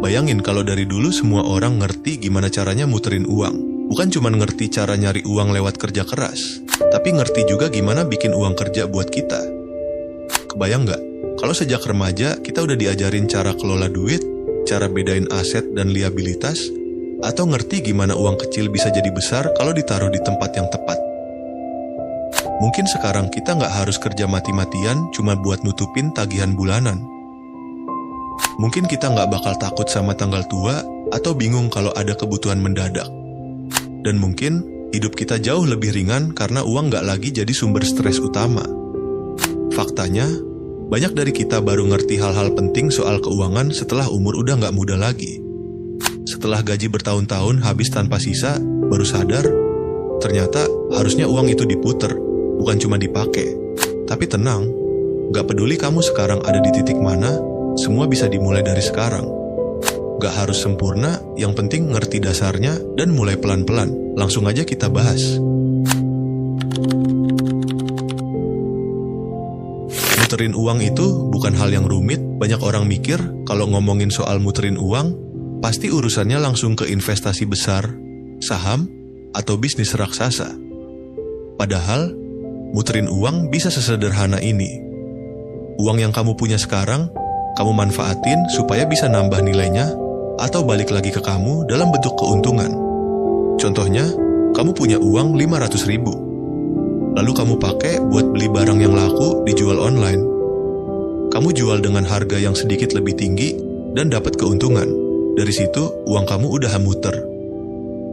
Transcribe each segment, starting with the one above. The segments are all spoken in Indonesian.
Bayangin kalau dari dulu semua orang ngerti gimana caranya muterin uang. Bukan cuma ngerti cara nyari uang lewat kerja keras, tapi ngerti juga gimana bikin uang kerja buat kita. Kebayang nggak? Kalau sejak remaja kita udah diajarin cara kelola duit, cara bedain aset dan liabilitas, atau ngerti gimana uang kecil bisa jadi besar kalau ditaruh di tempat yang tepat. Mungkin sekarang kita nggak harus kerja mati-matian cuma buat nutupin tagihan bulanan. Mungkin kita nggak bakal takut sama tanggal tua atau bingung kalau ada kebutuhan mendadak. Dan mungkin hidup kita jauh lebih ringan karena uang nggak lagi jadi sumber stres utama. Faktanya, banyak dari kita baru ngerti hal-hal penting soal keuangan setelah umur udah nggak muda lagi. Setelah gaji bertahun-tahun habis tanpa sisa, baru sadar, ternyata harusnya uang itu diputer, bukan cuma dipakai. Tapi tenang, nggak peduli kamu sekarang ada di titik mana, semua bisa dimulai dari sekarang. Gak harus sempurna, yang penting ngerti dasarnya dan mulai pelan-pelan. Langsung aja kita bahas. Muterin uang itu bukan hal yang rumit. Banyak orang mikir kalau ngomongin soal muterin uang, pasti urusannya langsung ke investasi besar, saham, atau bisnis raksasa. Padahal, muterin uang bisa sesederhana ini. Uang yang kamu punya sekarang, kamu manfaatin supaya bisa nambah nilainya, atau balik lagi ke kamu dalam bentuk keuntungan. Contohnya, kamu punya uang 500.000. Lalu kamu pakai buat beli barang yang laku dijual online. Kamu jual dengan harga yang sedikit lebih tinggi dan dapat keuntungan. Dari situ, uang kamu udah muter.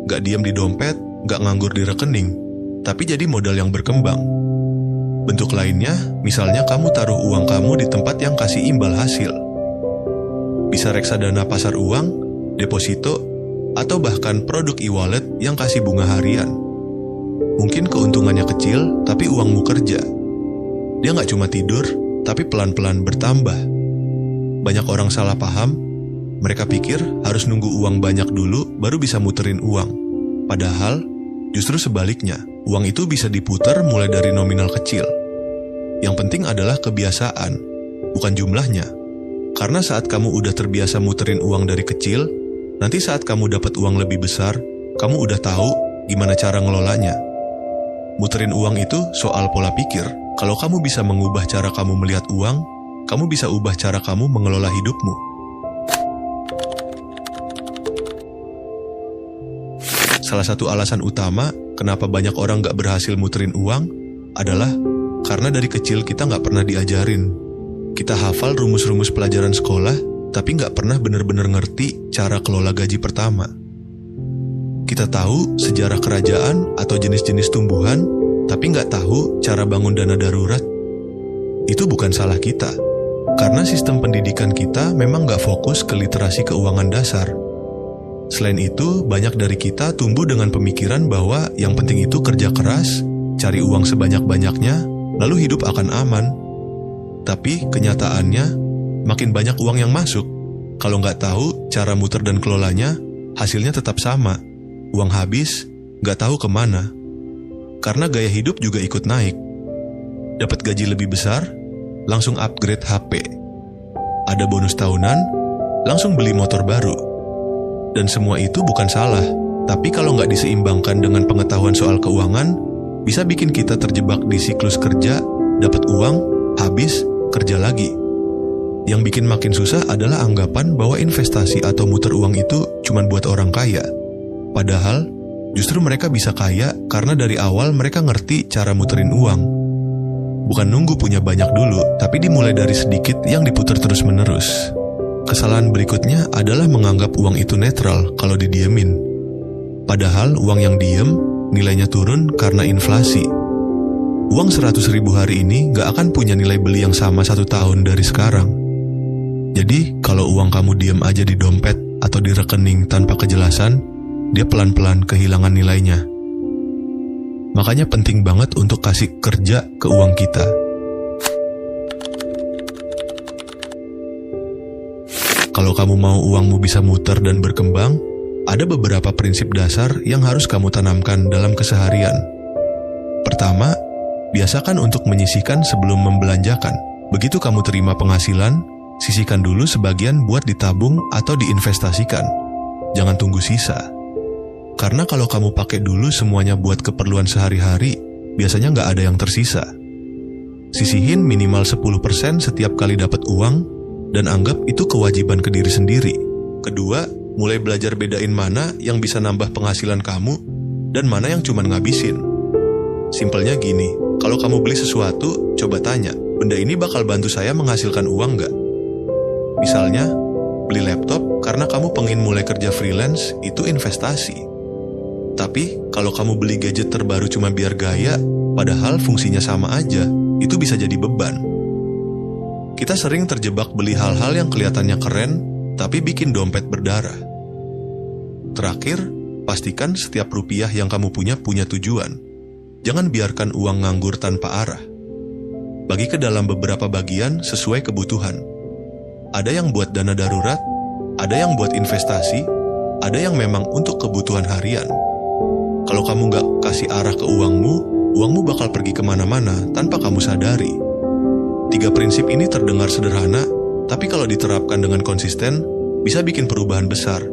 Gak diam di dompet, gak nganggur di rekening, tapi jadi modal yang berkembang. Bentuk lainnya, misalnya kamu taruh uang kamu di tempat yang kasih imbal hasil. Bisa reksadana pasar uang, deposito, atau bahkan produk e-wallet yang kasih bunga harian. Mungkin keuntungannya kecil, tapi uangmu kerja. Dia nggak cuma tidur, tapi pelan-pelan bertambah. Banyak orang salah paham, mereka pikir harus nunggu uang banyak dulu baru bisa muterin uang. Padahal, justru sebaliknya, uang itu bisa diputar mulai dari nominal kecil. Yang penting adalah kebiasaan, bukan jumlahnya. Karena saat kamu udah terbiasa muterin uang dari kecil, nanti saat kamu dapat uang lebih besar, kamu udah tahu gimana cara ngelolanya. Muterin uang itu soal pola pikir. Kalau kamu bisa mengubah cara kamu melihat uang, kamu bisa ubah cara kamu mengelola hidupmu. Salah satu alasan utama kenapa banyak orang gak berhasil muterin uang adalah karena dari kecil kita gak pernah diajarin. Kita hafal rumus-rumus pelajaran sekolah, tapi nggak pernah benar-benar ngerti cara kelola gaji pertama. Kita tahu sejarah kerajaan atau jenis-jenis tumbuhan, tapi nggak tahu cara bangun dana darurat. Itu bukan salah kita, karena sistem pendidikan kita memang nggak fokus ke literasi keuangan dasar. Selain itu, banyak dari kita tumbuh dengan pemikiran bahwa yang penting itu kerja keras, cari uang sebanyak-banyaknya, lalu hidup akan aman. Tapi kenyataannya, makin banyak uang yang masuk. Kalau nggak tahu cara muter dan kelolanya, hasilnya tetap sama. Uang habis, nggak tahu kemana. Karena gaya hidup juga ikut naik. Dapat gaji lebih besar, langsung upgrade HP. Ada bonus tahunan, langsung beli motor baru. Dan semua itu bukan salah. Tapi kalau nggak diseimbangkan dengan pengetahuan soal keuangan, bisa bikin kita terjebak di siklus kerja, dapat uang, habis, kerja lagi. Yang bikin makin susah adalah anggapan bahwa investasi atau muter uang itu cuma buat orang kaya. Padahal, justru mereka bisa kaya karena dari awal mereka ngerti cara muterin uang. Bukan nunggu punya banyak dulu, tapi dimulai dari sedikit yang diputar terus-menerus. Kesalahan berikutnya adalah menganggap uang itu netral kalau didiemin. Padahal uang yang diem, nilainya turun karena inflasi. Uang 100.000 hari ini gak akan punya nilai beli yang sama 1 tahun dari sekarang. Jadi, kalau uang kamu diem aja di dompet atau di rekening tanpa kejelasan, dia pelan-pelan kehilangan nilainya. Makanya penting banget untuk kasih kerja ke uang kita. Kalau kamu mau uangmu bisa muter dan berkembang, ada beberapa prinsip dasar yang harus kamu tanamkan dalam keseharian. Pertama, biasakan untuk menyisihkan sebelum membelanjakan. Begitu kamu terima penghasilan, Sisihkan dulu sebagian buat ditabung atau diinvestasikan. Jangan tunggu sisa. Karena kalau kamu pakai dulu semuanya buat keperluan sehari-hari, biasanya nggak ada yang tersisa. Sisihin minimal 10% setiap kali dapat uang, dan anggap itu kewajiban ke diri sendiri. Kedua, mulai belajar bedain mana yang bisa nambah penghasilan kamu, dan mana yang cuma ngabisin. Simpelnya gini, kalau kamu beli sesuatu, coba tanya, benda ini bakal bantu saya menghasilkan uang nggak? Misalnya, beli laptop karena kamu pengen mulai kerja freelance, itu investasi. Tapi, kalau kamu beli gadget terbaru cuma biar gaya, padahal fungsinya sama aja, itu bisa jadi beban. Kita sering terjebak beli hal-hal yang kelihatannya keren, tapi bikin dompet berdarah. Terakhir, pastikan setiap rupiah yang kamu punya tujuan. Jangan biarkan uang nganggur tanpa arah. Bagi ke dalam beberapa bagian sesuai kebutuhan. Ada yang buat dana darurat, ada yang buat investasi, ada yang memang untuk kebutuhan harian. Kalau kamu nggak kasih arah ke uangmu bakal pergi kemana-mana tanpa kamu sadari. 3 prinsip ini terdengar sederhana, tapi kalau diterapkan dengan konsisten, bisa bikin perubahan besar.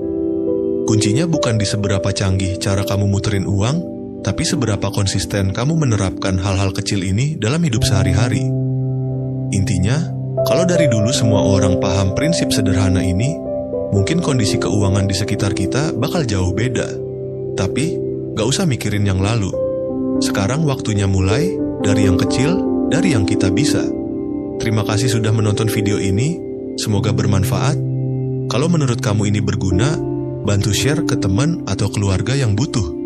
Kuncinya bukan di seberapa canggih cara kamu muterin uang, tapi seberapa konsisten kamu menerapkan hal-hal kecil ini dalam hidup sehari-hari. Intinya, kalau dari dulu semua orang paham prinsip sederhana ini, mungkin kondisi keuangan di sekitar kita bakal jauh beda. Tapi, gak usah mikirin yang lalu. Sekarang waktunya mulai dari yang kecil, dari yang kita bisa. Terima kasih sudah menonton video ini. Semoga bermanfaat. Kalau menurut kamu ini berguna, bantu share ke teman atau keluarga yang butuh.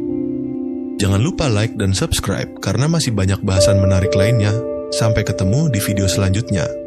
Jangan lupa like dan subscribe karena masih banyak bahasan menarik lainnya. Sampai ketemu di video selanjutnya.